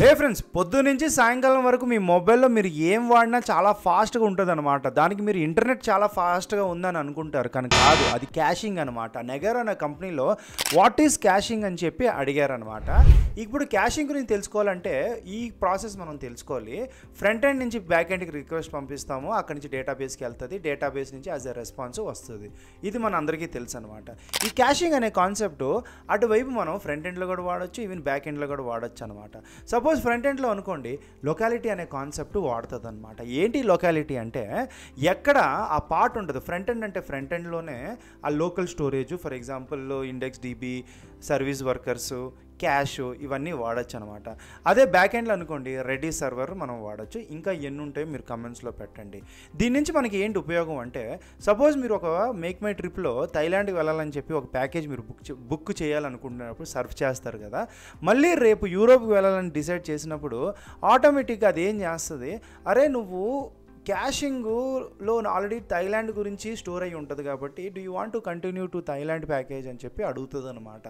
Friends, పొద్దు నుంచి సాయంకాలం వరకు మీ మొబైల్లో మీరు ఏం వాడినా చాలా ఫాస్ట్గా ఉంటుంది అనమాట. దానికి మీరు ఇంటర్నెట్ చాలా ఫాస్ట్గా ఉందని అనుకుంటారు, కానీ కాదు, అది క్యాషింగ్ అనమాట. నెగర్ అనే కంపెనీలో వాట్ ఈస్ క్యాషింగ్ అని చెప్పి అడిగారనమాట. ఇప్పుడు క్యాషింగ్ గురించి తెలుసుకోవాలంటే ఈ ప్రాసెస్ మనం తెలుసుకోవాలి. ఫ్రంట్ ఎండ్ నుంచి బ్యాక్ ఎండ్కి రిక్వెస్ట్ పంపిస్తాము, అక్కడి నుంచి డేటాబేస్కి వెళ్తుంది, డేటాబేస్ నుంచి యాజ్ ఎ రెస్పాన్స్ వస్తుంది. ఇది మన అందరికీ తెలుసు అనమాట. ఈ క్యాషింగ్ అనే కాన్సెప్ట్ అటువైపు మనం ఫ్రంట్ ఎండ్లో కూడా వాడచ్చు, ఈవెన్ బ్యాక్ ఎండ్లో కూడా వాడచ్చు అనమాట. సపోజ్ ఫ్రంట్ ఎండ్లో అనుకోండి, లొకాలిటీ అనే కాన్సెప్ట్ వాడుతుంది అనమాట. ఏంటి లొకాలిటీ అంటే ఎక్కడ ఆ పార్ట్ ఉంటుంది. ఫ్రంట్ ఎండ్ అంటే ఫ్రంట్ ఎండ్లోనే ఆ local storage, for example index dB, service workers, cash, ఇవన్నీ వాడచ్చు అనమాట. అదే బ్యాక్ ఎండ్లో అనుకోండి, రెడీ సర్వర్ మనం వాడచ్చు. ఇంకా ఎన్ని ఉంటాయో మీరు కమెంట్స్లో పెట్టండి. దీని నుంచి మనకి ఏంటి ఉపయోగం అంటే, సపోజ్ మీరు ఒక మేక్ మై ట్రిప్లో థైలాండ్కి వెళ్ళాలని చెప్పి ఒక ప్యాకేజ్ మీరు బుక్ చేయాలనుకుంటున్నప్పుడు సర్వ్ చేస్తారు కదా, మళ్ళీ రేపు యూరోప్కి వెళ్ళాలని డిసైడ్ చేసినప్పుడు ఆటోమేటిక్గా అది ఏం చేస్తుంది, అరే నువ్వు క్యాషింగ్లో ఆల్రెడీ థైలాండ్ గురించి స్టోర్ అయ్యి ఉంటుంది కాబట్టి do you want to continue to Thailand package అని చెప్పి అడుగుతుంది అనమాట.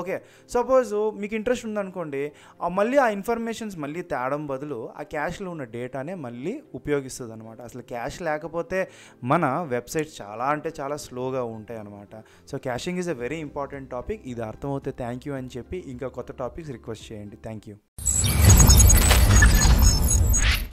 ఓకే, సపోజ్ మీకు ఇంట్రెస్ట్ ఉందనుకోండి, మళ్ళీ ఆ ఇన్ఫర్మేషన్స్ మళ్ళీ తేడం బదులు ఆ క్యాష్లో ఉన్న డేటానే మళ్ళీ ఉపయోగిస్తుంది అనమాట. అసలు క్యాష్ లేకపోతే మన వెబ్సైట్స్ చాలా అంటే చాలా స్లోగా ఉంటాయి అనమాట. So cashing is a very important topic. ఇది అర్థమవుతే థ్యాంక్ యూ అని చెప్పి ఇంకా కొత్త టాపిక్స్ రిక్వెస్ట్ చేయండి. Thank you.